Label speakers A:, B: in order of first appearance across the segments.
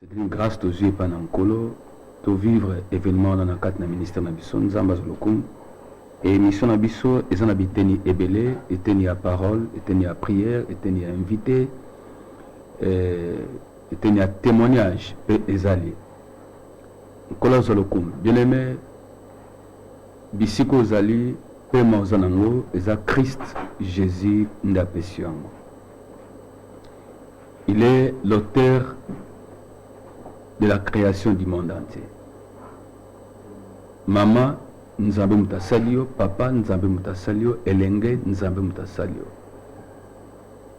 A: C'est une grâce aux yeux par Nankolo, de vivre événement dans le cadre du ministère de Nabiso, Nzambaz Lokum. Et mission Nabiso, ils ont habité ni ébélé, étaient ni à parole, étaient ni à prière, étaient ni à inviter, étaient ni à témoignage, et ezali. Nkola Zolokum, bien aimé, Bisiko Zali, Pema Zanango, Eza Christ Jésus Ndapesiango. Il est l'auteur de la création du monde entier. Maman Nzambe Mutasalio, papa Nzambe Mutasalio, Elenge Nzambe Mutasalio.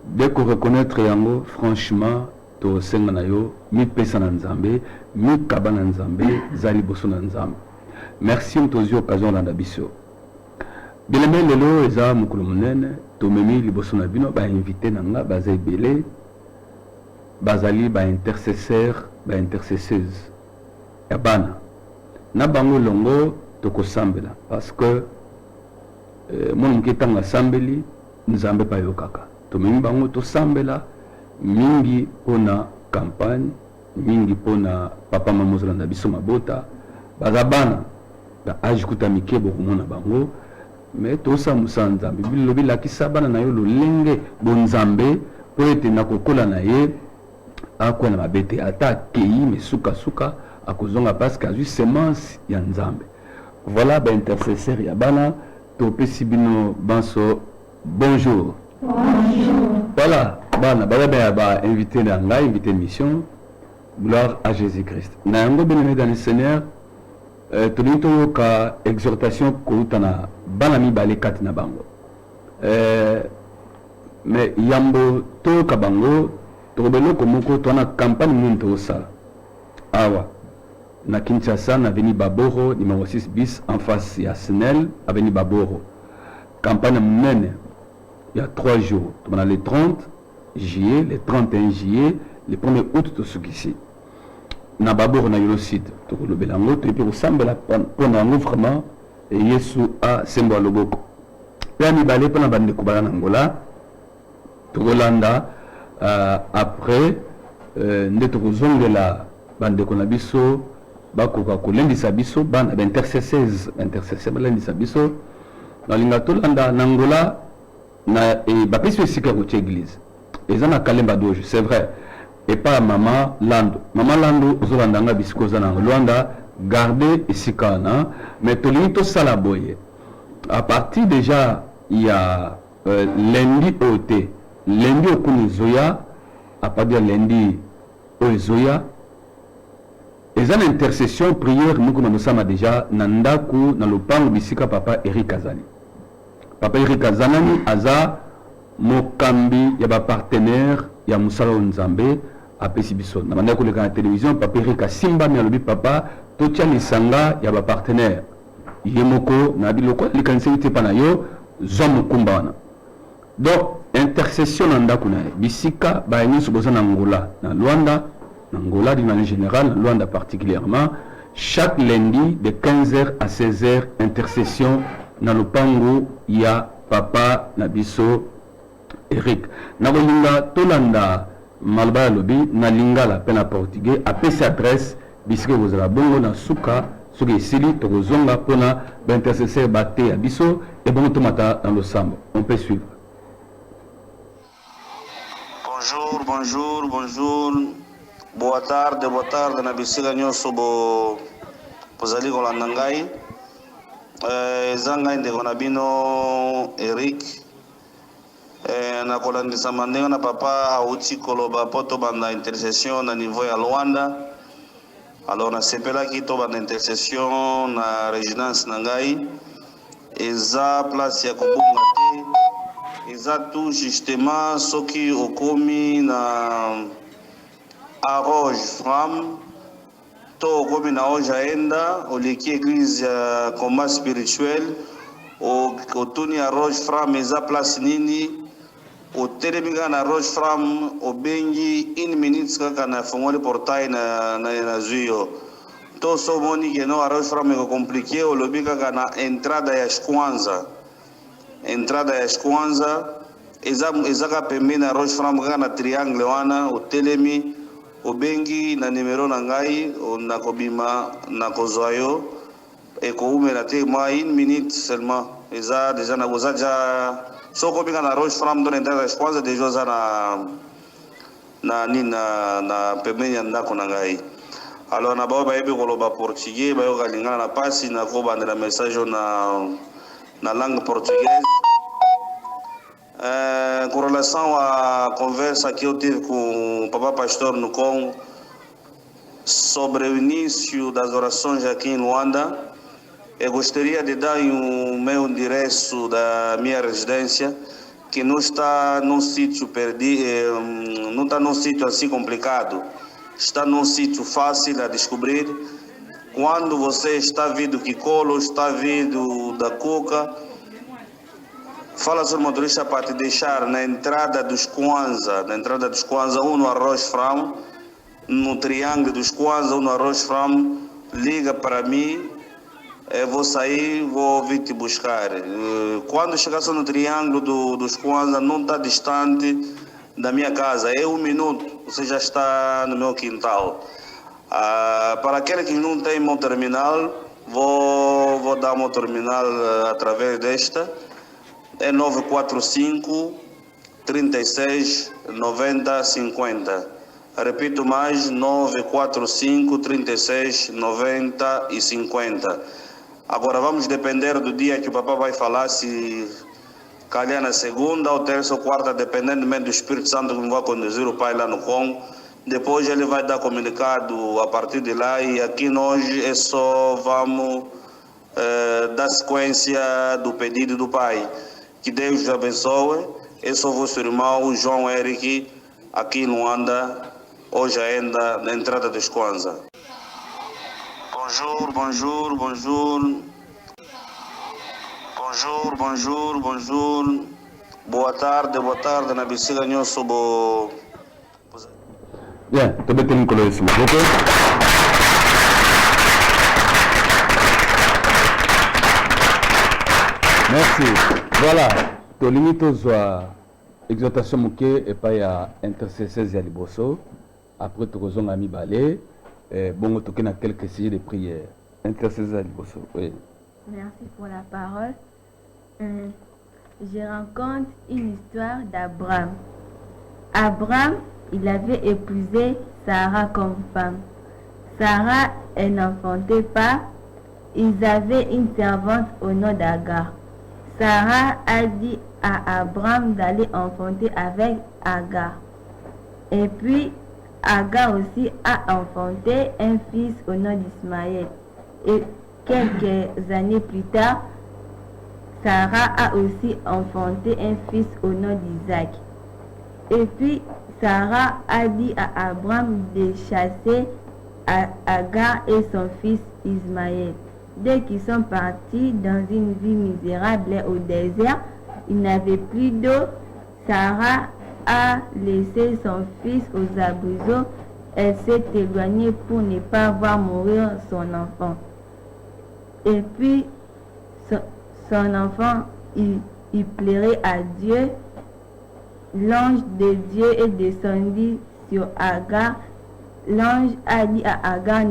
A: Dès qu'on reconnaît Yango, franchement, to senganayo, mi pesa na Nzambe, mi kabana Nzambe, zali boso na Nzambe. Merci mtozi occasion na biso. Bileme lelo eza mukulu munene, to memi liboso na bino ba invité nanga baza ebele, bazali ba intercesseur, ba intercesseuse. Ya bana. Na bango longo toko sambela parce que mon mketanga sambeli Nzambe pa yokaka. To memi bango to sambela mingi pona campagne, mingi pona papa mama zolanda biso mabota, baza bana ba age kuta mikebo kumona bango. Mais tout ça musa Nzambe bilobi lakisa bana na yo lolenge bonzambe po ete na kokola na ye akwa na mabete ata kei mesuka suka akozonga parce que azui semence ya Nzambe. Voilà ba intercesseur ya bana to pesi bino banso bonjour. Bonjour. Voilà bana ba invité na ngai invité mission gloire à Jésus-Christ. Na yango bien dans le Seigneur tolito ka exhortation koutana banami bale katina bango mais yambo to kabango to belo komoko to na campagne muntu osala awa na Kinshasa na avenue Baboro numéro 6 bis en face ya Snell avenue Baboro campagne munene il y a 3 jours on a le 30 juillet le 31 juillet le 1er août to sukisi na Baboro na yolo site to ko lobelango to epi ressemble pona ngo vraiment Yesu a sembo loboko ya mibale pona bande ko bana ngola to kolanda après nde to kozongela bande ko na biso bakoka kolendisa biso bana intercesseurs balendisa biso na linga to landa na ngola na ba peso sika ko église ezana kalemba dojo c'est vrai. Et pas maman Lando. Maman Lando, Zolandanga Biskozana, Luanda, garder ici Kana, mais Tolito Salaboye. À partir déjà, il y a lundi OT, lundi au Kunizoya, à partir de lundi au Zoya, et une intercession, prière, nous commençons déjà, Nandaku, dans le pan Bisika, papa Eric Azali. Papa Eric Azanani, Aza, Mokambi, il y a un partenaire, il y a Moussala Nzambe, à Pessibison. Na manda ko le la télévision papa Erika Simba mi alobi papa to tia lisanga ya ba partenaire yemoko na biloko likanisi pa na yo zomo kumbana. Donc intercession nda kuna bisika ba ni suboza na Angola na Luanda na Angola d'une manière générale na Luanda particulièrement chaque lundi de 15h à 16h intercession na lopango ya papa na biso Eric na bolinga tolanda malba lobi na lingala pena portugais apesi adresse bisike kozala bongo na suka soki esili tokozonga pona baintercesseur bate ya biso et bongo tomata dans le sambo. On peut suivre.
B: Bonjour. Boa tarde na bisika nyonso bozali kolanda ngai eza ngai ndeko na bino Eric na kolandisa mandenge na papa auti koloba po tobanda intercession na niveau ya Luanda. Alors nasepelaki tobanda intercession na résidence na ngai eza place ya kobunga te eza tout justement soki okomi na Aroge Fram to okomi na Oja Enda oleki église ya combat spirituel otuni Aroge Fram eza place nini au télémiga na Roche Fram au bengi 1 minute kaka na fongoli portail na zuyo to so moni que no Roche Fram est compliqué au lobby kaka na entrada ya Shkwanza eza ka pembeni na Roche Fram kaka na triangle wana au telemi obengi na numéro na ngai nakobima nakozwa yo ekoumela te mwa 1 minute seulement eza déjà nakoza ja soko binga na Roche Fram do nenda kwanza déjà oza na pembeni ya ndako na ngai. Alors na bao bayebi koloba portugais bayoka lingana na pasi na kobandela message na langue portugaise. Com relação à conversa que eu tive com o Papa Pastor no Congo sobre o início das orações aqui em Luanda, eu gostaria de dar o meu endereço da minha residência, que não está num sítio perdido, não está num sítio assim complicado, está num sítio fácil a descobrir. Quando você está vindo Kikolo, está vindo da Cuca, fala sobre o motorista para te deixar na entrada dos Kwanza, um no Arroz Fram, no Triângulo dos Kwanza, um no Arroz Fram, liga para mim, eu vou sair, vou vir te buscar. Quando chegar no Triângulo dos Kwanza, não está distante da minha casa, é 1 minuto, você já está no meu quintal. Para aquele que não tem meu terminal, vou dar meu terminal através desta. É 945 36 90 50. Repito mais, 945 36 90 e 50. Agora vamos depender do dia que o papai vai falar, se calhar na segunda ou terça ou quarta, dependendo do Espírito Santo que vai conduzir o pai lá no Congo. Depois ele vai dar comunicado a partir de lá e aqui nós é só vamos dar sequência do pedido do pai. Que Deus te abençoe. Eu sou vosso irmão João Eric, aqui em Luanda, hoje ainda na entrada dos Kwanza. Bonjour, bonjour, bonjour. Bonjour, bonjour, bonjour. Boa tarde, na Bisiga Nyoso.
A: Bien, tu peux me coller s'il vous plaît. Merci. Voilà, to limite aux exhortation mouké et pas ya intercesseurs ya liboso. Après tu rejoins ami balé. Bon, tu as quelques sujets de prière. Intercesseurs ya liboso. Oui.
C: Merci pour la parole. Je raconte une histoire d'Abraham. Abraham, il avait épousé Sarah comme femme. Sarah, elle n'enfantait pas. Ils avaient une servante au nom d'Agar. Sarah a dit à Abraham d'aller enfanter avec Agar. Et puis, Agar aussi a enfanté un fils au nom d'Ismaël. Et quelques années plus tard, Sarah a aussi enfanté un fils au nom d'Isaac. Et puis, Sarah a dit à Abraham de chasser Agar et son fils Ismaël. Dès qu'ils sont partis dans une vie misérable au désert, il n'avait plus d'eau. Sarah a laissé son fils aux abriteaux. Elle s'est éloignée pour ne pas voir mourir son enfant. Et puis, son enfant, il plairait à Dieu. L'ange de Dieu est descendu sur Agar. L'ange a dit à Agar,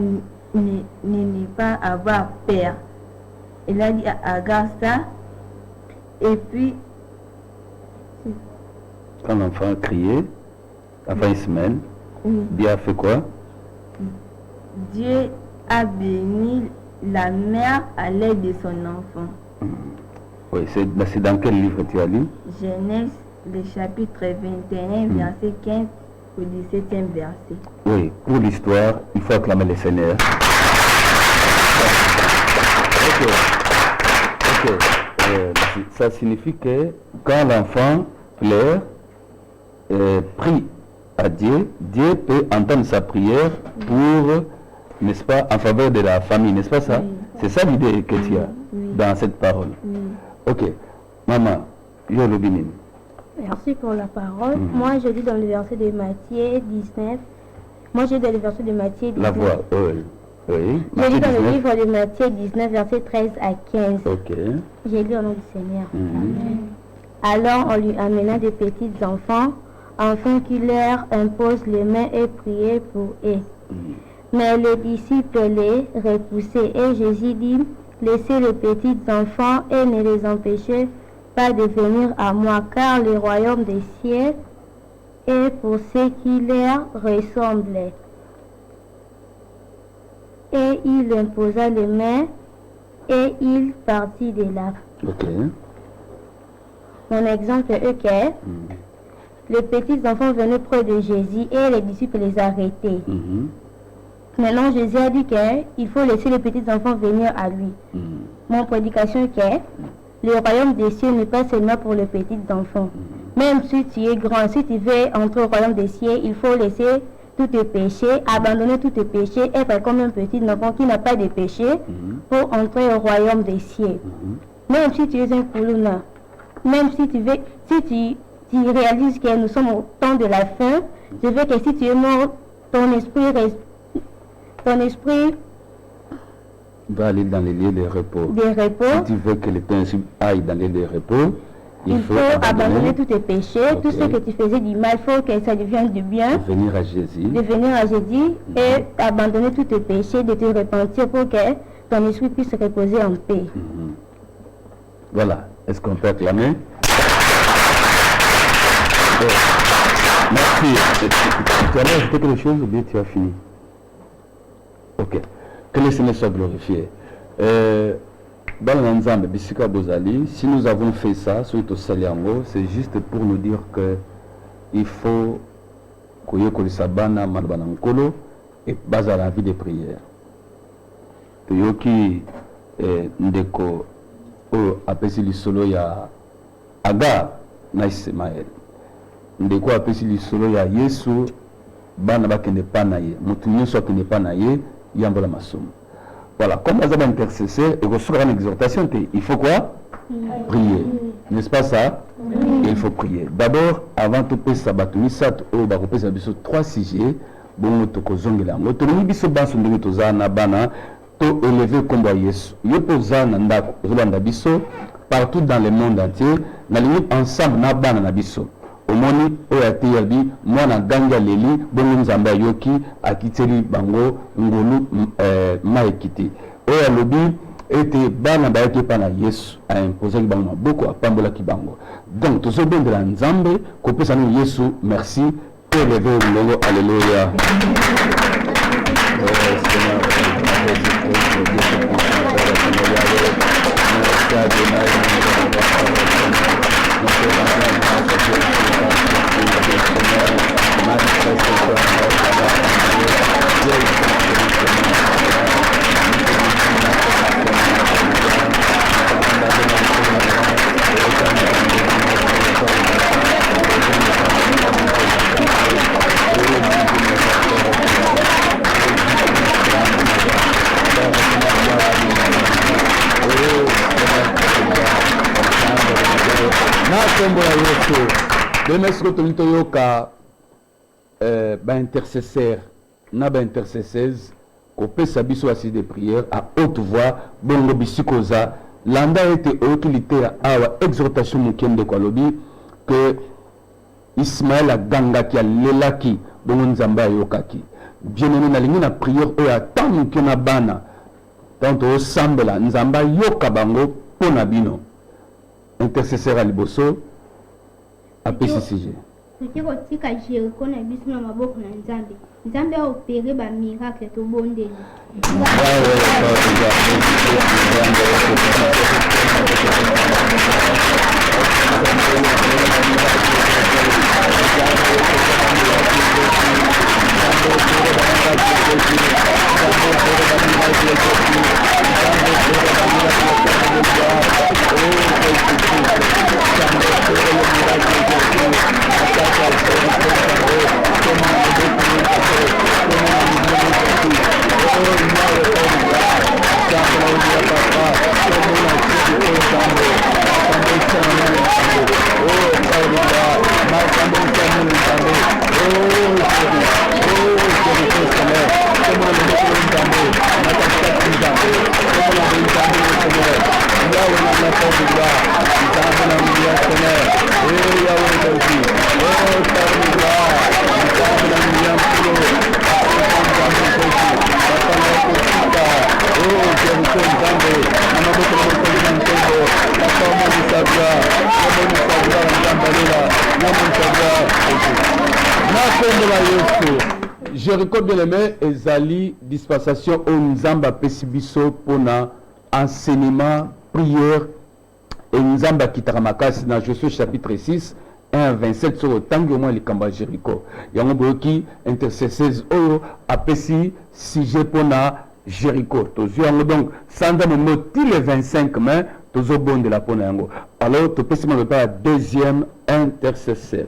C: ne pas avoir peur. Il a dit à Agar ça. Et puis,
A: quand l'enfant a crié, avant une semaine, Dieu a fait quoi?
C: Dieu a béni la mère à l'aide de son enfant.
A: Oui, c'est dans quel livre tu as lu?
C: Genèse, le chapitre 21, verset 15 au 17e verset.
A: Oui, pour l'histoire, il faut acclamer le Seigneur. Ok. Ça signifie que quand l'enfant pleure, prie à Dieu, Dieu peut entendre sa prière pour, n'est-ce pas, en faveur de la famille, n'est-ce pas ça? Oui. C'est ça l'idée que tu as dans cette parole. Oui. Ok. Maman, je le bénis.
D: Merci pour la parole. Moi, je lis dans le verset de Matthieu 19. Moi, je lis dans le verset de Matthieu 19.
A: La voix, oui.
D: Je lis dans le livre de Matthieu 19, verset 13 à 15.
A: Ok.
D: J'ai lu au nom du Seigneur. Amen. Alors, on lui amena des petits enfants afin qu'il leur impose les mains et prier pour eux. Mais les disciples les repoussaient et Jésus dit, laissez les petits enfants et ne les empêchez pas de venir à moi, car le royaume des cieux est pour ceux qui leur ressemblent. Et il imposa les mains et il partit de là.
A: Ok.
D: Mon exemple est que les petits enfants venaient près de Jésus et les disciples les arrêtaient. Maintenant, Jésus a dit qu'il faut laisser les petits enfants venir à lui. Mon prédication est que le royaume des cieux n'est pas seulement pour les petits enfants. Même si tu es grand, si tu veux entrer au royaume des cieux, il faut laisser tous tes péchés, abandonner tous tes péchés, être comme un petit enfant qui n'a pas de péché pour entrer au royaume des cieux. Même si tu es un koulouna, même si tu veux, si tu réalises que nous sommes au temps de la fin, je veux que si tu es mort, ton esprit
A: va aller dans les lieux de repos.
D: Si
A: tu veux que le principe aille dans les lieux de repos,
D: il faut abandonner tous tes péchés, tout ce que tu faisais du mal, il faut que ça devienne du bien.
A: De venir à Jésus.
D: Et abandonner tous tes péchés, de te repentir pour que ton esprit puisse se reposer en paix.
A: Voilà. Est-ce qu'on peut acclamer? Merci. Tu as ajouté quelque chose ou bien tu as fini? Ok. Que le Seigneur soit glorifié. Dans l'ensemble, Bisika Bozali, si nous avons fait ça, surtout Saliango, c'est juste pour nous dire que il faut que nous sabana malbanankolo et baser la vie de prière. Tuyoki ndeko o apesi lisolo ya Agar na Ismaël. Ndeko apesi lisolo ya Yesu bana bakende pa na ye. Mutu nyonso akende pa na ye yambola masomo. Voilà, comme vous avez un intercesseur, et vous serez en exhortation, il faut quoi? Prier. N'est-ce pas ça? Il faut prier. D'abord, avant tout ça, trois sujets, bon, to kozongela. Autonomie biso banso ndenge tozana bana, to élever combat Yesu. Yo pozana ndako, zolanda biso partout dans le monde entier, na limite ensemble na bana na biso. Omoni oyate yabi mwana ganga leli bongo nzamba yoki akiteli bango ngolu maekiti oya lobi ete bana bayaki pana Yesu a imposé bango maboko apambola ki bango. Donc tozo bendela nzambe kopesa ni Yesu merci et lever le logo alléluia. Demain, ce que tu yoka intercesseur, na intercesseuse, qu'on peut s'abisso assis de prière à haute voix, bongo bisikoza, landa était utilité à exhortation mukende kwa lobi que Ismaël a ganga ki a lelaki bongo nzamba yokaki. Bien aimé na lingi na prière o ya tamu ki na bana. Tant au sambela nzamba yoka bango pona bino. Intercesseur à liboso. APCCG.
E: Tukiko tika Jericho na biso na maboko na Nzambe. Nzambe opere ba miracle to bondeli.
A: Oh, Jéricho bien-aimé ezali dispensation au Nzamba pesibiso pour enseignement, prière et Nzamba kitaramakasi dans Josué chapitre 6 1 27 sur le temps au moins les kamba Jéricho. Yango boki intercesseurs oyo apesi sujet pour Jéricho. Tozo yango donc sans moti le 25 mai tozo bon de la pona yango. Alors to pesi mo pas deuxième intercesseur.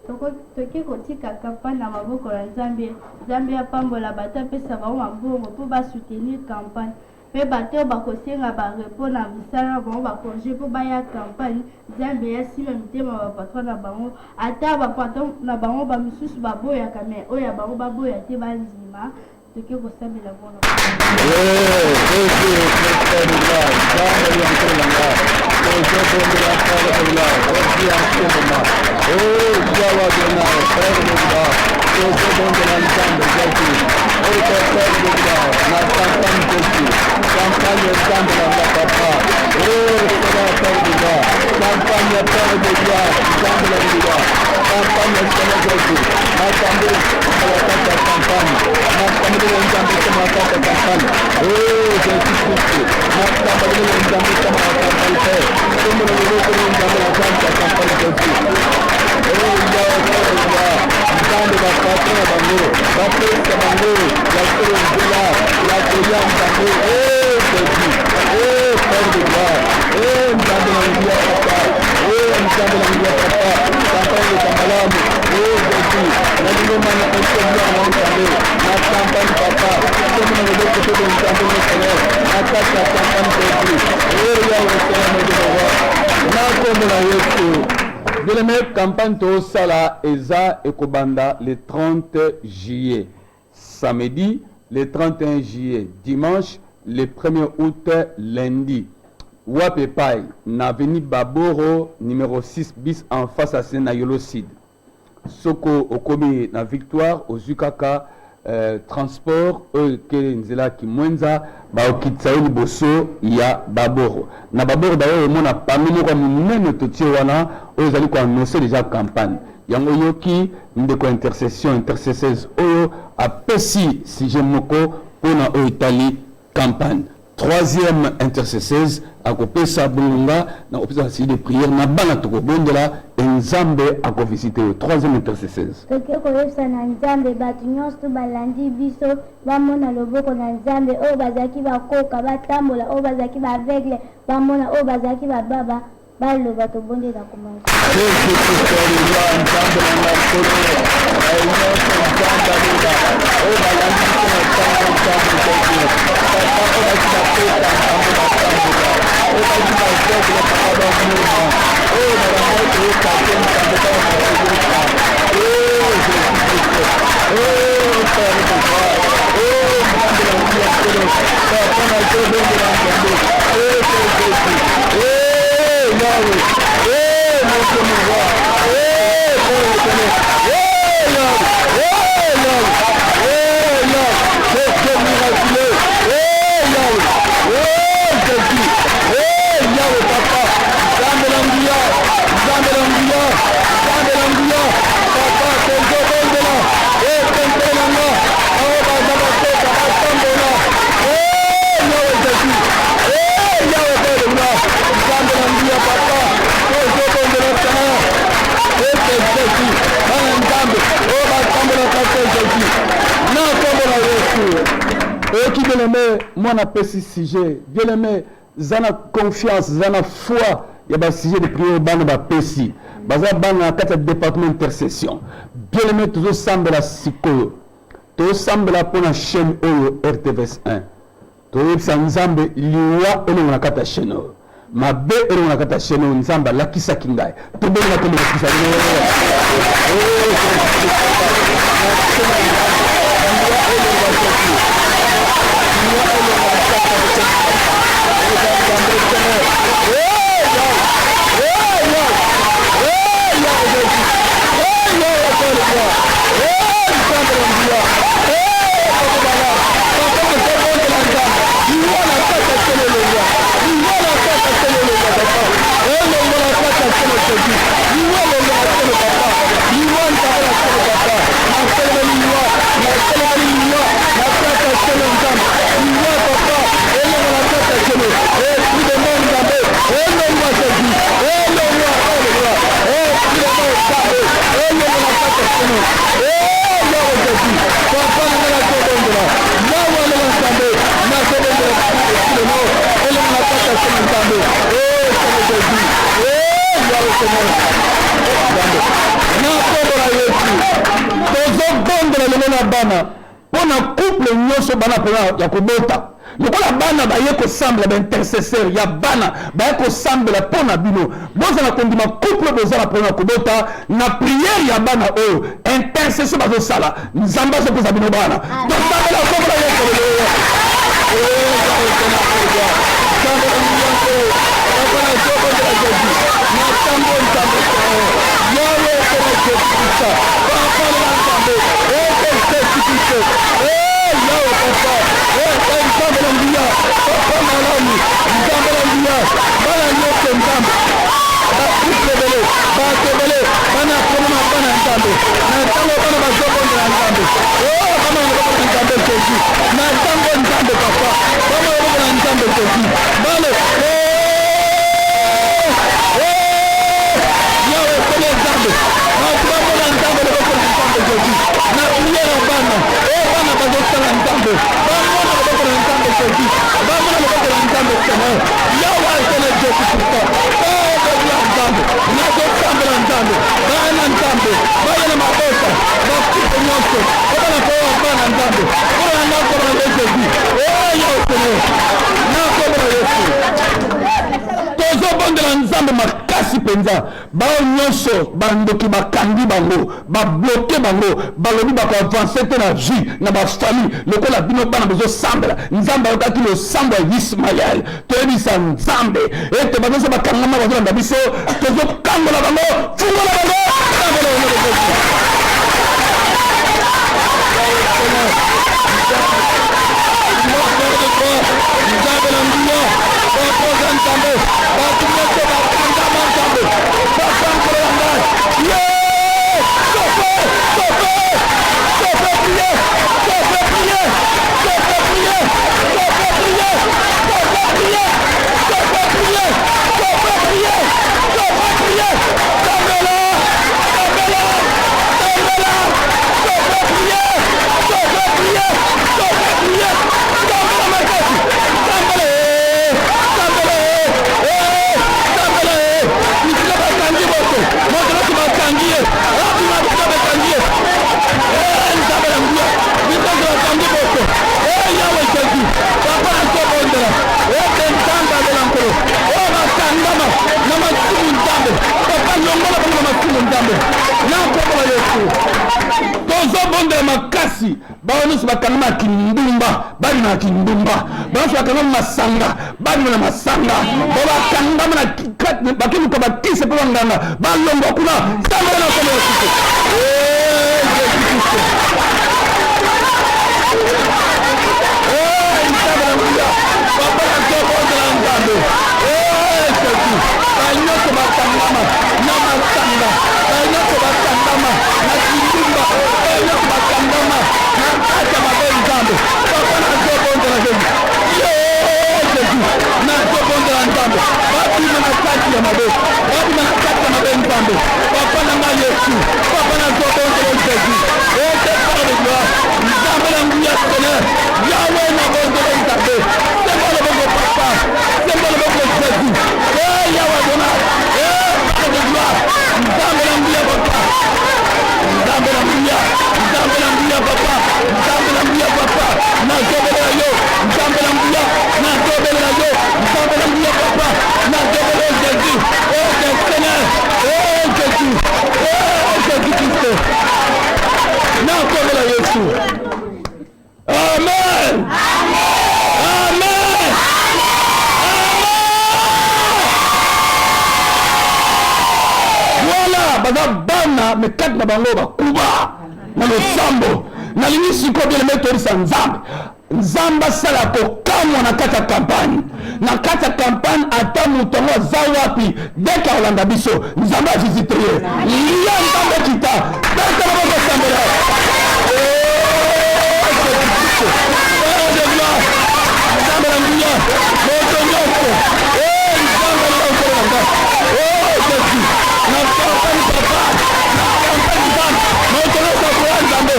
C: Toki kotika campagne na maboko ya Nzambe apambola bato apesa bango mabongo mpo basoutenir campagne mpe bato bakosenga barepo na misala bango bakonge mpo baya campagne Nzambe yasima mitema bapatron na bango ata bapatron na bango bamisusu baboyaka me oyo ya bango baboya te bandima toki kosambela bona campagne to sala eza ekobanda le 30 juillet, samedi le 31 juillet, dimanche le 1er août, lundi. Wapepai na avenue Baboro numéro 6 bis en face à Sénayolo Sid. Soko okomi na Victoire Ozukaka transport que nzela ki mwenza ba okitsaeli boso ya Baboro. Na Baboro d'ailleurs mona pamino kwa munene totie wana ozali ko annoncer déjà campagne. Yango yoki ndeko intercesseurs oyo apesi si moko pona o Italie campagne. Troisième intercesseuse à côté Sabunga, na opération si de prière na bana to bondela Nzambe a ko visiter. Troisième intercesseuse.
D: Toke ko yesa na Nzambe batunyos to balandi biso bamona loboko na Nzambe o bazaki bakoka batambola o bazaki ba aveugle bamona o bazaki ba baba baloba to bondela komanga.
A: Moi, on appelle ce sujet. Bien aimé, zana confiance, zana foi. Il y a un sujet de prière, ban ba pesi. Baza ban na kata département intercession. Bien aimé, tout semble la siko. Tout semble la pour la chaîne Oyo RTVS 1. Tout Nzambe liwa eno na kata chaîne. Ma be eno na kata chaîne Nzamba la kisa kingai. Tout bien na tele kisa. You want bondela yawe alela nzambe nazobondela lelo elema na kati ya sema nzambe Seigneur Jésus yawe Seigneur nzambe nakombola Yesu tozobondela lelo na bana mpona couple nyonso bana mpona ya kobota lokola bana baye kosambela baintercesseur ya bana baye kosambela mpona bino bozala kondima couple bozala mpona kobota na priere ya bana oyo intercession bazosala nzambe azopoza bino bana tosambela kombola Yesu lelo tozobondela nzambe makasi mpenza bao nyonso bandoki bakangi bango babloke bango balobi bakoavanse te na vie na bafamille lokola bino bana bozosambela nzambe ayokaki losambo ya Ismael toyebisa nzambe ete bazoso bakangama bazolanda biso tozokangola bango fungola bango tozobondela makasi bao nyonso bakangama ya kindumba bali na kindumba banso bakangama masanga bali na masanga bakangama na bakiluka bakise mpe banganga balongwa kuna sambela na komo ya siko papa nazobondela nzambe banyonso bakangama na masanga banyonso bakangama na kindumba banyonso bakangama na kati ya mabe nzambe papa nazobondela Jésus nazobondela nzambe babima na kati ya mabe babima na kati ya mabe nzambe papa na nga Yesu papa nazobondela Jésus ete par de gloire nzambe na nguya Seigneur yawe nabondela nzambe sembole bongo papa sembole bongo Jésus yawe bona par de gloire nzambe na nguya papa nzambe na nguya papa nzambe na nguya papa nazobondela yo nzambe na nguya nazobondela yo nzambe na nguya papa nazobondela Jésus Seigneur Jésus Jésus-Christ nazobondela Yesu amen amen voilà baza bana mekati na bango bakuba na losambo nalingi sikoyo bien toyebisa nzambe nzambe asala kokamwa na kati ya kampagne na kati ya kampagne ata moto yango aza wapi deke akolanda biso nzambe avisite ye lia nzambe kita deke na bakosambela nzambe na nguya moto nyonso nzambe alaokolanga Jésus na kampagne papa na kampagne nzambe moto nyonso akoya nzambe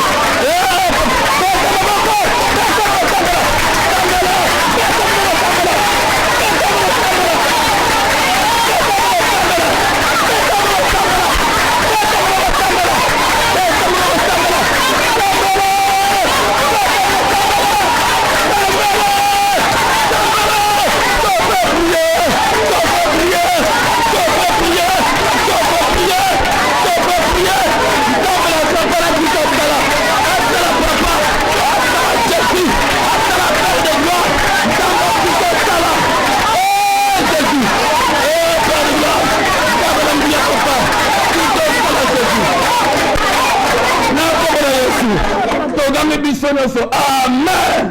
A: Amen.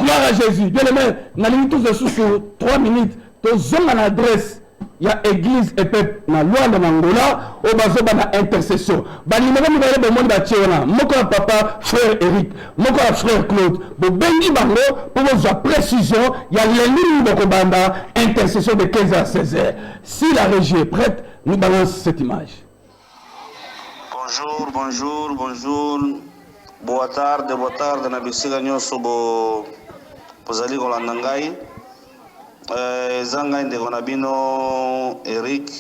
A: Gloire à Jésus. Bien aimé, na limite tous sur 3 minutes. Tous ont une adresse. Il y a église et peuple na loi de Angola au bazo bana intercession. Ba numéro mi ba monde ba tiona. Moko papa frère Eric, moko frère Claude. Bo bengi bango pour vos précision, il y a l'élu de banda intercession de 15h à 16h. Si la régie est prête, nous balançons cette image.
B: Bonjour. Boa tarde na bisiga nyoso pozali kolanda ngai. Zanga ndeko na bino Eric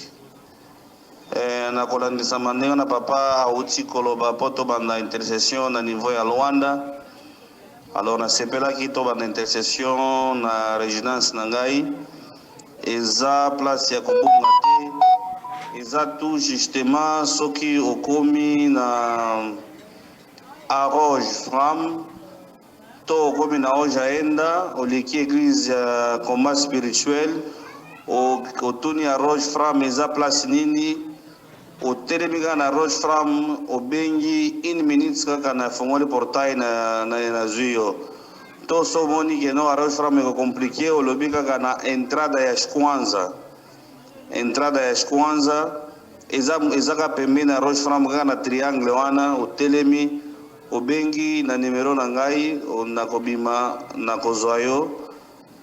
B: na kolandisa mandenge na papa auti koloba poto banda intercession na niveau ya Luanda. Alors na sepelaki to banda intercession na résidence na ngai eza place ya kobunga te eza tout justement soki okomi na Arroge Fram to komi na oja enda oleki église ya combat spirituel otuni ya Roche Fram eza place nini otelemi kaka na Roche Fram obengi 1 minute kaka na fongoli portail na zwi yo to so omoni ke no a Roche Fram eko compliqué olobi kaka na entrada ya Shkwanza eza ka pembeni na Roche Fram kaka na triangle wana otelemi obengi na numero na ngai na kobima na kozwa yo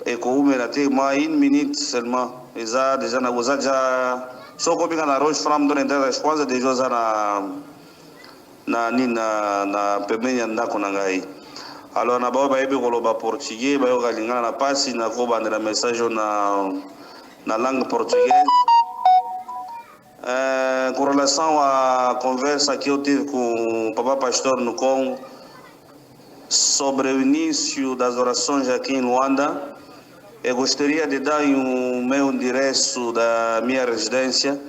B: ekoumela te ma 1 minute seulement eza déjà na bozaja soko binga na Roche Fram don entrer je pense déjà za na pembeni ya ndako na ngai. Alors na bao bayebi koloba portugais bayo kalingana na pasi na ko bandela message na langue portugaise. Com relação à conversa que eu tive com o Papa Pastor no Congo sobre o início das orações aqui em Luanda, eu gostaria de dar meu endereço da minha residência,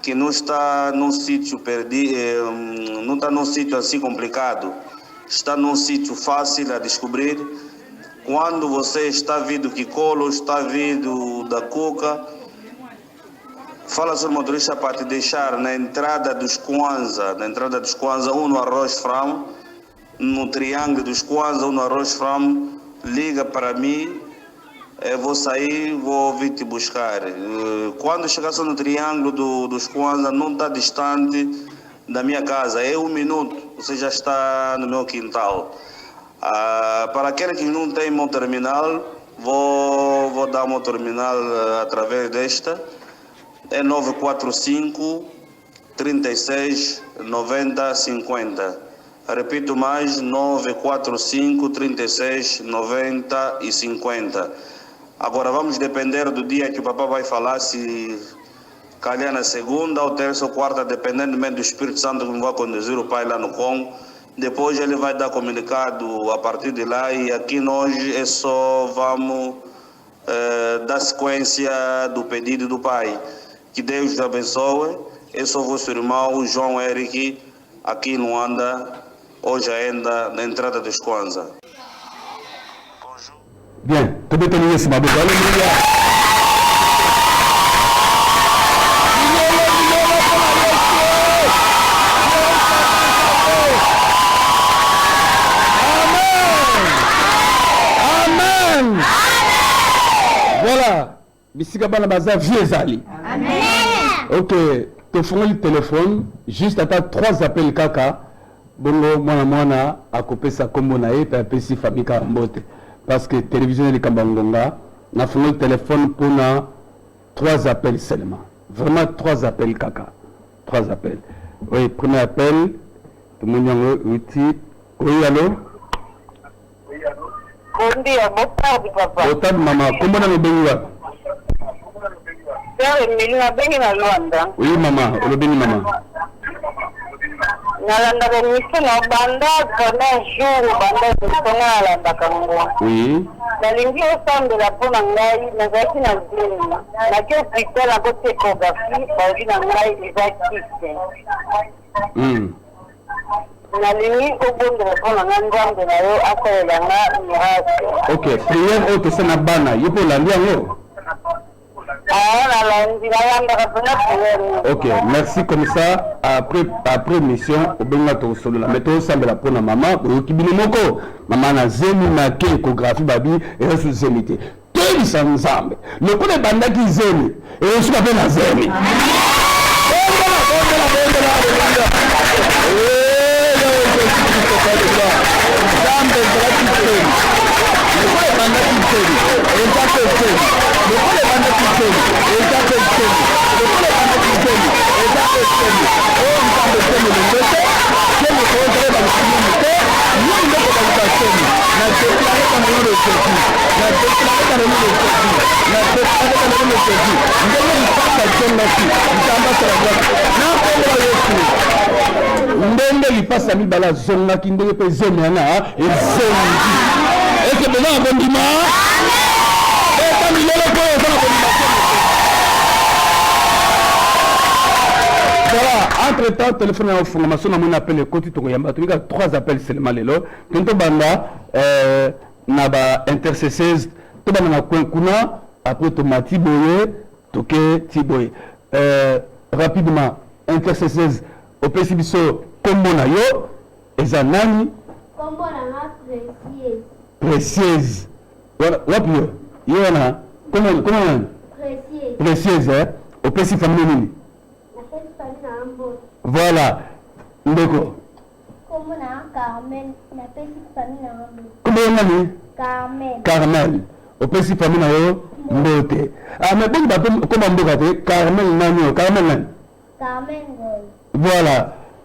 B: que não está num sítio perdido, não está num sítio assim complicado, está num sítio fácil a descobrir. Quando você está vindo do Kikolo, está vindo da Cuca, fala sobre o motorista para te deixar na entrada dos Kwanza, um no Arroz Fram, no triângulo dos Kwanza, um no Arroz Fram, liga para mim, eu vou sair, vou vir te buscar. Quando chegar no triângulo dos Kwanza, não está distante da minha casa, é 1 minuto, você já está no meu quintal. Para aquele que não tem meu terminal, vou dar meu terminal através desta. É 945 36 90 50. Repito mais, 945 36 90 e 50. Agora vamos depender do dia que o papai vai falar, se calhar na segunda ou terça ou quarta, dependendo do Espírito Santo que vai conduzir o pai lá no Congo. Depois ele vai dar comunicado a partir de lá e aqui nós é só vamos dar sequência do pedido do pai. Que Deus te abençoe. Eu sou vosso irmão João Eric, aqui em Luanda, hoje ainda na entrada dos Kwanza.
A: Bien, tu peux tenir ce matin. Alléluia. Amen. Voilà. Bisika bana baza vieux ali.
E: Amen.
A: Ok, tu fais le téléphone, juste attends 3 appels kaka. Bongo mwana a coupé sa combo na e pa pesi famika mbote. Parce que télévision de Kambangonga n'a fait le téléphone pour 3 appels seulement. Vraiment 3 appels kaka. 3 appels. Oui, premier appel. Tout le monde outil. Oui, allô?
F: Bon dia, boa tarde, papa.
A: Boa tarde, maman. Comment on a béni là? Oui, maman. On a béni, maman.
F: Nalanda bemiso na banda kona jour banda kona alanda kango.
A: Oui.
F: Nalingi osambela mpona ngai nazalaki na zemi naki hôpital akoti échographie baobi na ngai eza kise. Nalingi obondela mpona ngai nzambe na yo asalela nga miracle.
A: Ok, prière oyo tosala na bana yo mpo olandi yango? Ok, merci comme ça. Après mission, au benga to solo la méthode semble la pour la maman. Qui bine moko, maman na zemi na ke échographie babi et reçu zemité. Tous les ensemble. Le coup de banda qui zemi et reçu babi na zemi. ndenge lipasa mibala zongaki ndenge mpe zemena ezongi eke beza na bondima eta milolo mpo eza na bondima. Voilà, entre-temps, téléphone à information, on a appelé le côté de Togoyamba. Tu as 3 appels seulement. Tantôt, banda, naba intercesseuse, tout banda na kuna, après tomati boye, toke tiboye. Rapidement, intercesseuse, au PCBSO, combo na yo, ezanani.
E: Combo na précieuse.
A: Précieuse. Voilà, wapio. Yo na, comment?
E: Précieuse.
A: Précieuse, hein? Au PCB famille. Voilà. Ndeko.
E: Comment na Carmel, na petite famille na Rambo.
A: Comment nani?
E: Carmel.
A: Carmel. Au petit famille na yo mbote. Ah mais bon bateau comment mboka te Carmel nani? Carmel nani?
E: Carmel Goy.
A: Voilà.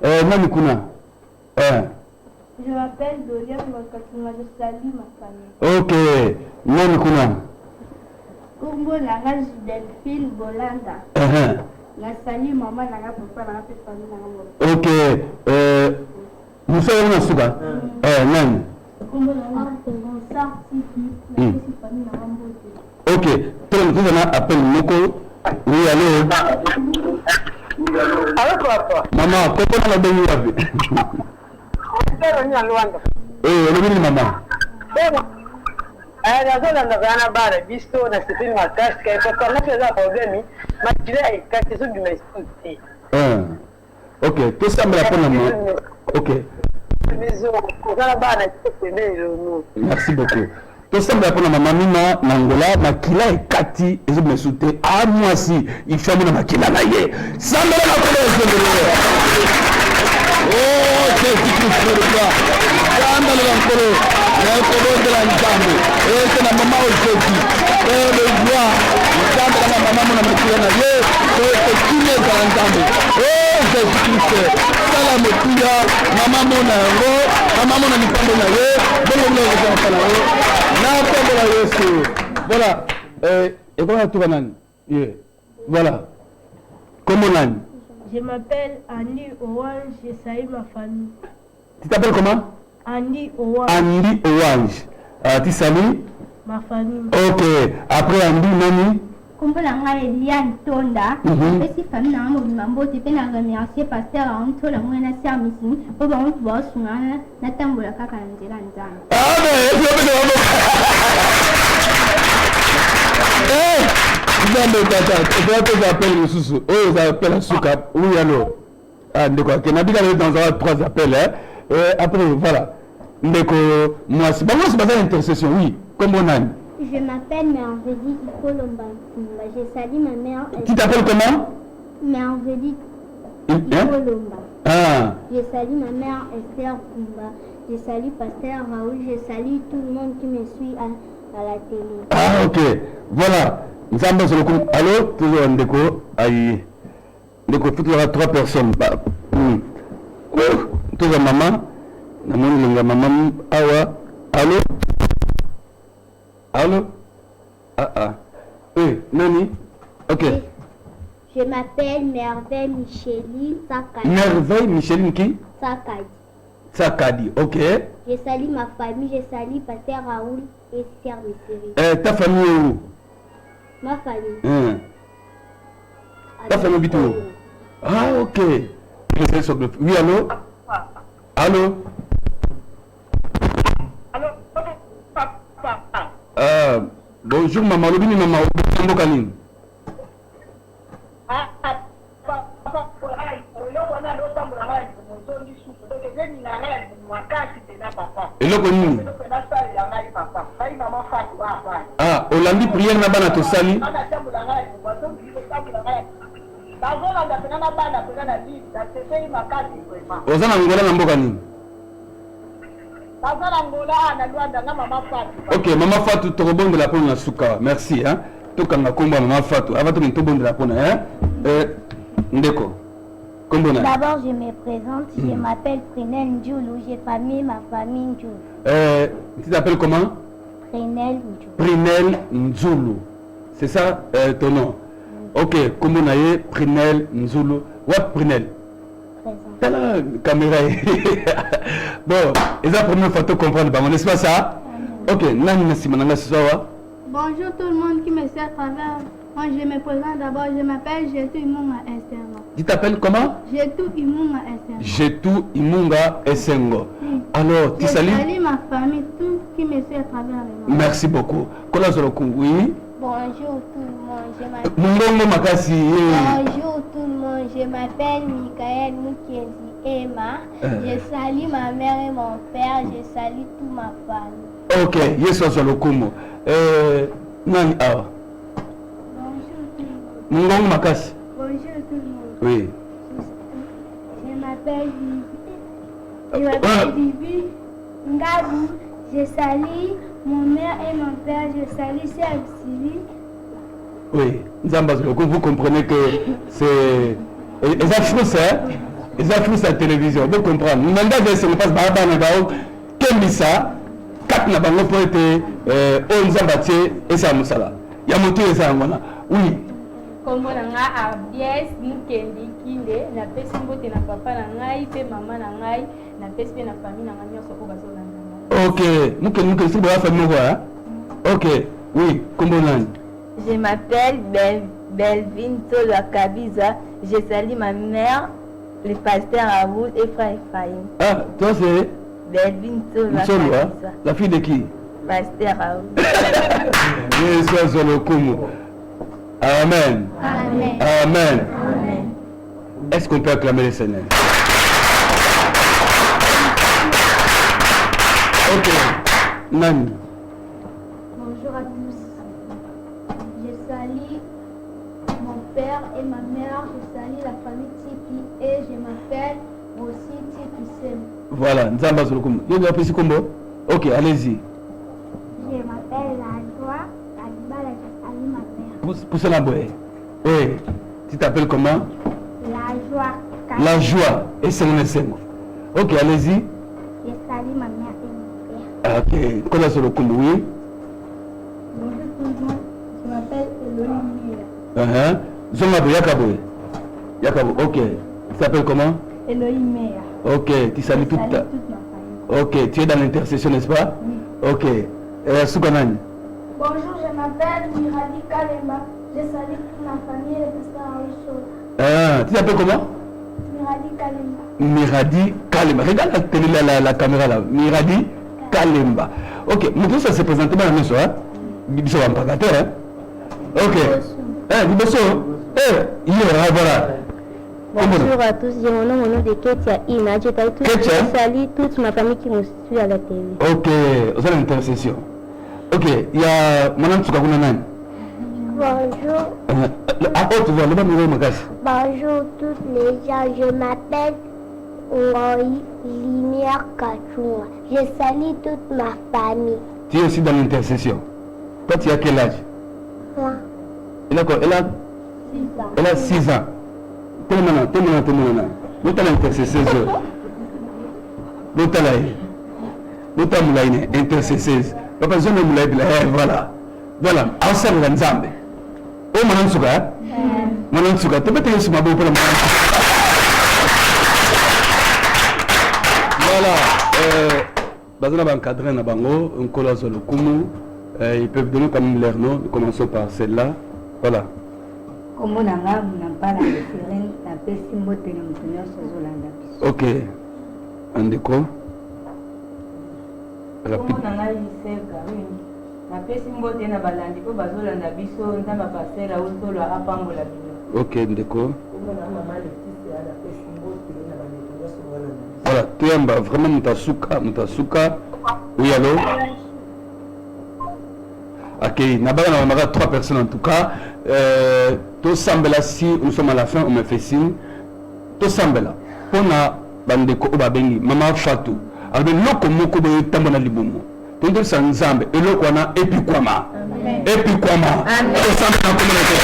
A: Nani kuna?
E: Je m'appelle Dolian Mokatuma, je salue ma famille.
A: OK. Nani kuna?
E: Combo la rage Delphine Bolanda. La salut maman na papa na petite famille na Rambo.
A: OK. Musa yana suka? Nani?
E: Combo la rage Tiki, la petite famille na Rambo.
A: OK. Tout le appelle Moko. Oui, allô.
F: Allô papa.
A: Maman, comment la bonne vie? Le maman.
F: nazolanda bana bana biso na sepeli makasi kai kokanga mpe eza problemi makila ekati ezobima esu te.
A: OK, tosambela mpona mo. OK.
F: Maison kozala bana pene elono.
A: Merci beaucoup. Tosambela mpona mama mina na Angola makila ekati ezobima esu te. Mwasi ifambo na makila na ye. Sambela na kolo ezobele. Oh, c'est Christ le roi. Sambela na kolo. Le kolo de la nzambe. C'est na mama au Jésus. Le roi. Sambela na mama na makila na ye. C'est kile de la nzambe. Oh, Jésus Christ. Sala motuya mama mona ngo, mama mona mikambo na ye. Bongo mlo ko sala yo. Na kombo la Yesu. Voilà. Et comment tu vas nani? Voilà. Comment nani?
E: Je m'appelle Andy Orange, je salue ma famille.
A: Tu t'appelles comment?
E: Andy Orange.
A: Andy Orange. Tu salues?
E: Ma famille.
A: OK. Après Andy, nani?
E: Combo la nga Eliane Tonda. Pesi famille na mo bimambo te pe na remercier pasteur Anto la mwana sia misini. Po ba on va sungana na tambola kaka na nzela nzana.
A: Ah mais Nzambe tata, tu vas appeler le sous. Oh, ça appelle un souka. Oui, alors. Ah, d'accord. Que Nabi a dans 3 appels, hein. Après, voilà. Ndeko, moi, c'est pas ça l'intercession, oui. Comme on a.
E: Je m'appelle Merveille Ikolomba. Je salue ma mère.
A: Tu t'appelles comment?
E: Merveille Ikolomba.
A: Ah.
E: Je salue ma mère Esther Kumba. Je salue Pasteur Raoul. Je salue tout le monde qui me suit à la télé.
A: Ah, OK. Voilà. Nous sommes sur le coup. Allô? Toujours un déco. Aïe. Déco, il y aura 3 personnes. Toujours maman. Maman. Awa. Allô? Allô? Oui, Nani? OK.
E: Je m'appelle Merveille Micheline Sakadi.
A: Merveille Micheline qui?
E: Sakadi.
A: Sakadi, OK.
E: Je salue ma famille, je salue Pasteur Raoul et Sœur Messérie.
A: Ta famille est où?
E: Ma famille.
A: Ta famille habite où? Ah, OK. Oui, allô? Allô?
F: Allô papa.
A: Bonjour maman, le bini maman, Mbokanine. eloko nini ah olandi prière na bana tosali oza na ngola na mboka nini ok mama Fatou tokobondela mpona na suka merci hein tokanga kombo mama Fatou avant tokende tobondela mpona hein ndeko kombo na
D: D'abord je me présente, je m'appelle Prinel Ndjoulou, j'ai famille ma famille Ndjoulou.
A: Tu t'appelles comment?
D: Prinel Ndjoulou.
A: Prinel Ndjoulou. C'est ça ton nom? Ok, kombo na ye Prinel Ndjoulou. What Prinel? T'as la caméra. Bon, et la première fois tu comprends pas, n'est-ce pas ça? Ok, nani nasi mananga ce soir.
E: Bonjour tout le monde qui me sait à travers. Moi je me présente d'abord, je m'appelle Jetou Imunga Esengo.
A: Tu t'appelles comment?
E: Jetou Imunga Esengo.
A: Jetou Imunga Esengo. Alors, tu salues?
E: Je salue ma famille, tout qui me suit à travers les mots.
A: Merci beaucoup. Kola Zorokungu, oui.
D: Bonjour tout le monde, je m'appelle.
A: Mungongo Makasi.
D: Bonjour tout le monde, je m'appelle Michael Mukiezi Emma. Je salue ma mère et mon père, je salue toute ma famille.
A: Ok, Yeso Zorokungu. Nani awa? Mungongo Makasi.
E: Bonjour tout le monde.
A: Oui.
E: Je m'appelle Vivi. Je m'appelle Vivi Ngabou. Je salue mon mère et mon père. Je salue Serge Sylvie.
A: Oui, vous comprenez que c'est... Les affiches, hein? Les affiches à la télévision, vous comprenez. Nous demandons ce qui passe par là-bas, Kemisa, 4 nabango pour être 11 ambatiers et ça moussala. Il y a monté ça, voilà. Oui.
C: Comme on a Abies, Mukendi, Kinde, na pesi mbote na papa na ngai, pe maman na ngai, na pesi pe na famille na ngai nyonso ko bazo na ngai. Ok, Mukendi c'est la famille quoi? Ok, oui, comment on Je m'appelle Belvin Tolo Kabiza, je salue ma mère, le pasteur Raoul et frère Ephraim.
A: Ah, toi c'est
C: Belvin Tolo Kabiza.
A: La fille de qui?
C: Pasteur Raoul.
A: Yesu sur le Kumu. Amen.
C: Amen.
A: Amen.
C: Amen.
A: Est-ce qu'on peut acclamer le Seigneur? Ok. Nani.
E: Bonjour à tous. Je salue mon père et ma mère. Je salue la famille Tiki et je m'appelle aussi Tiki Sem.
A: Voilà. Nzamba sur le Kumu. Il y a un petit combo. Ok, allez-y.
E: Je m'appelle La Joie. Kadibala, je salue ma mère.
A: Poussez la boue. Oui. Tu t'appelles comment?
E: La Joie.
A: La joie. Et c'est mon essence. Ok, allez-y.
E: Je salue ma mère et mon père.
A: Ok. Comment sur le Kumu? Oui.
E: Bonjour tout le monde. Je m'appelle Elohim Mea.
A: Zonga Yakabo. Yakabo. Ok. Tu t'appelles comment?
E: Elohim Mea.
A: Ok. Tu salues toute ta...
E: toute ma famille.
A: Ok. Tu es dans l'intercession, n'est-ce pas?
E: Oui.
A: Ok. Soukanani.
E: Bonjour, je m'appelle Miradi Kalema. Je salue toute ma famille et le pasteur Aoucho.
A: Ah, tu t'appelles comment?
E: Miradi Kalema.
A: Miradi Kalema. Regarde la télé, la caméra là. Miradi Kalemba. Ok, mais tout ça s'est présenté dans la maison, hein? Bibiso va me pagater, hein? Ok. Bibiso. Voilà.
D: Bonjour à tous, j'ai mon nom de Ketia Ina. Je salue toute ma famille qui me suit à la télé.
A: Ok, vous avez l'intercession. Ok, il y a Madame Tsukakunanan.
D: Bonjour. Bonjour toutes les gens, je m'appelle Ngoi Lumière Kachunga. Je salue toute ma famille.
A: Tu es aussi dans l'intercession. Toi, tu as quel âge?
D: Moi.
A: Elle a quoi? Elle a 6 ans. T'es maintenant. Vous êtes l'intercesseuse. Vous êtes l'intercesseuse. Papa, je ne voilà. Voilà. Ensemble, ensemble. Oh, Manan Souka. Manan Souka. Tu peux te laisser ma boue pour le moment. Voilà. Bazana va encadrer na bango, un cola sur le Kumu. Ils peuvent donner quand même leur nom. Nous commençons par celle-là. Voilà.
G: Comment on a pas la référence à Pessimbo Télémonteneur Sozolanda.
A: Ok. Un déco.
C: Rapide. Comment on a eu c'est Karine? Na Pessimbo Télémonteneur Balandi pour Bazolanda Biso, on t'a passé là où tout le rapambo la vie.
A: Ok, un déco.
C: Comment on a maman le fils à la Pessimbo Télémonteneur Sozolanda.
A: Voilà, tu es vraiment Mutasuka. Oui, allô? Ok, on a 3 personnes en tout cas. Tout semble là, si nous sommes à la fin, on me fait signe. Tout semble là. On a bandeko obabengi, maman Fatou. Alors, loko moko boyo tambona libumu. Tout le sang zambe, et loko wana epikwama. Epikwama. Tout semble dans communauté.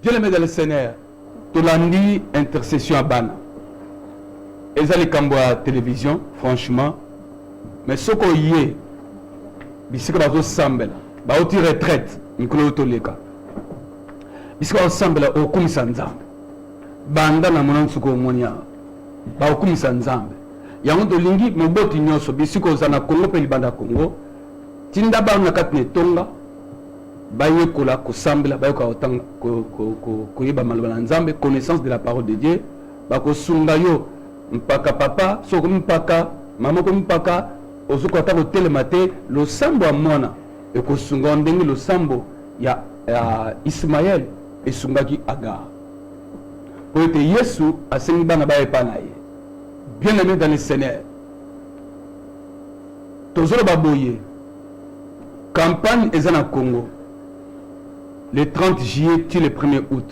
A: Dieu le met dans le Seigneur. Tout lundi, intercession à Bana. Ils allaient cambo à la télévision, franchement. Mais ce qu'on y est, c'est que nous sommes là. Nous retraite. Nous sommes là. Nous sommes là. Nous sommes là. Banda na mwana nsuko monia. Ba okumisa nzambe. Yango to lingi moboti nyoso bisiko zana Congo pe libanda Congo. Tinda ba na katne tonga. Baye kola ko sambela baye ko otanga ko yeba malobana nzambe, connaissance de la parole de Dieu. Ba ko sunga yo mpaka papa, soko mpaka mama ko mpaka ozuko atako telemate lo sambo a mwana e ko sunga ndenge lo sambo ya Ismaël e sungaki Agar. Pour être Yesu a sengi bana ba epanaye. Bien aimé dans le Seigneur. Tozolo baboye. Campagne ezana Congo. Le 30 juillet, tu le 1er août.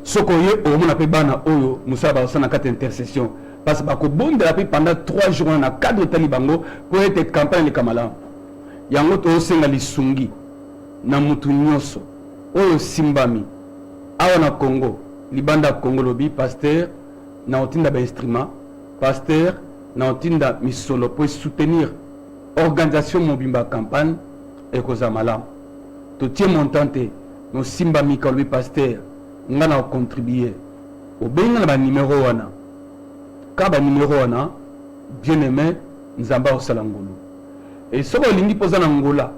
A: Sokoye, au moins, appelé Bana Oyo, Moussa Bassana 4 intercessions. Parce que bon de la paix pendant 3 jours, on a 4 talibango pour être campagne de Kamala. Yango to senga lisungi. Na mutu nyoso. Oyo simbami. Awa na Congo. Libanda Congo lobi, pasteur, na otinda ba instrument. Pasteur, na otinda misolo pour soutenir organisation mobimba campagne et koza malam. To tie montante no simba mika lui pasteur ngana contribuer au benga ba numéro wana ka ba numéro wana bien aimé nzamba osala ngolo et soko lingi poza na ngola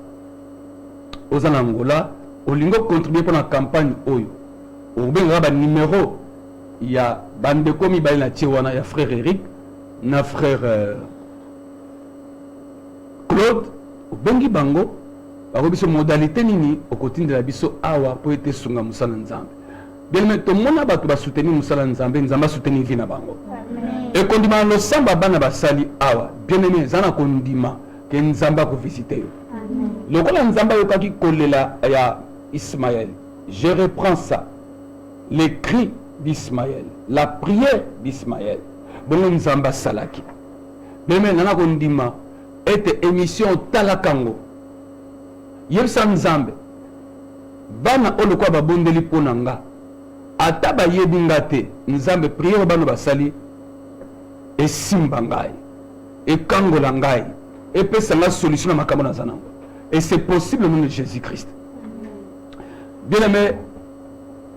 A: ozana ngola olingo contribuer pour la campagne oyo au benga ba numéro ya bande komi ba na tie wana ya frère Eric na frère Claude au bengi bango biso modalité nini okotindela biso awa po ete sunga musala nzambe bien mais to mona bato ba soutenir musala nzambe nzamba soutenir vie na bango e kondima lo samba bana basali awa bien aimé zana kondima ke nzamba ko visiter yo lokola nzamba yo kaki kolela ya Ismaël. Je reprends ça, les cris d'Ismaël, la prière d'Ismaël. Bon nzamba salaki bien mais nana kondima ete émission talakango yebisa nzambe bana olo kwa babondeli ponanga ata bayebi nga te nzambe priere bano basali esimba ngai ekangola ngai epesa nga solution na makambo naza nango et c'est possible au nom de Jésus-Christ. Bien aimé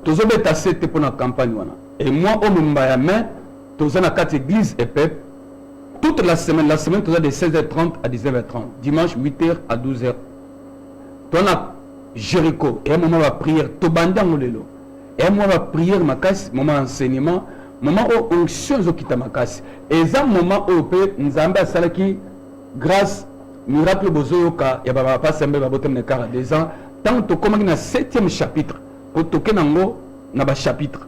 A: tozobeta sete pour la campagne wana et moi au mbaya main tozana quatre églises et peuple toute la semaine toza de 16h30 à 19h30 dimanche 8h à 12h. On a Jéricho, et un moment de prière, Tobandang lelo, et un moment de prière, Makas, moment d'enseignement, moment où onction zokita Makas, et ça moment où peut Nzamba Salaki, grâce, miracle bozoyoka, et baba pas semble babotem ne kara des ans, tant que comme dans 7e chapitre, pour toquer nango, naba chapitre,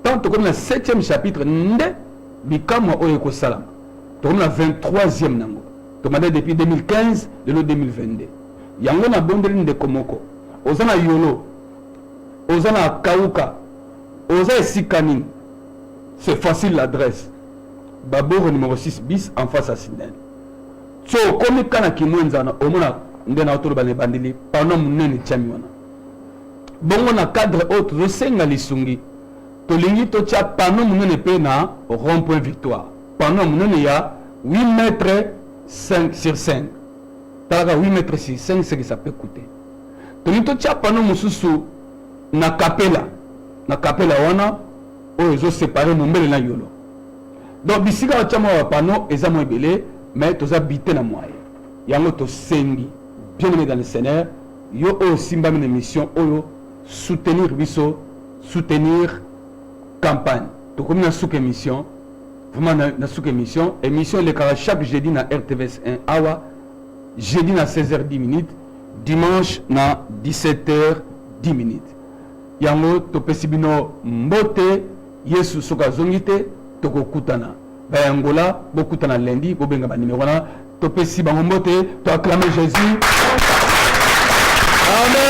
A: tant que comme dans 7e chapitre, nde, bikamo oyeko salam, comme dans 23e nango, tomade depuis 2015, de l'eau 2022. Yango na bondeli de komoko ozana yolo ozana kauka oza sikani c'est facile l'adresse Baboro numéro 6 bis en face à Sinel so comme kana kimwenzana omona ndena autour bane bandeli pendant munene tchami wana bongo na cadre autre resenga lisungi to lingi to cha pendant munene pe na rond-point victoire pendant munene ya 8 mètres 5 sur 5 Taga 8 mètres 6, 5 c'est que ça peut coûter. Tonito tchapano mususu na capella wana o ezo séparé mumbele na yolo. Donc bisika chama wa pano eza mo ebele mais toza bité na moyen yango to sengi bien aimé dans le Seigneur yo o simba une mission oyo soutenir biso soutenir campagne to comme na sous émission vraiment na sous émission le cara chaque jeudi na RTVS 1 awa jeudi na 16h10 dimanche na 17h10 yango to pesibino mbote Yesu soka zongite toko kutana bayangola bokutana lundi bobenga ba numéro na to pesi bango mbote to acclamer Jésus. Amen.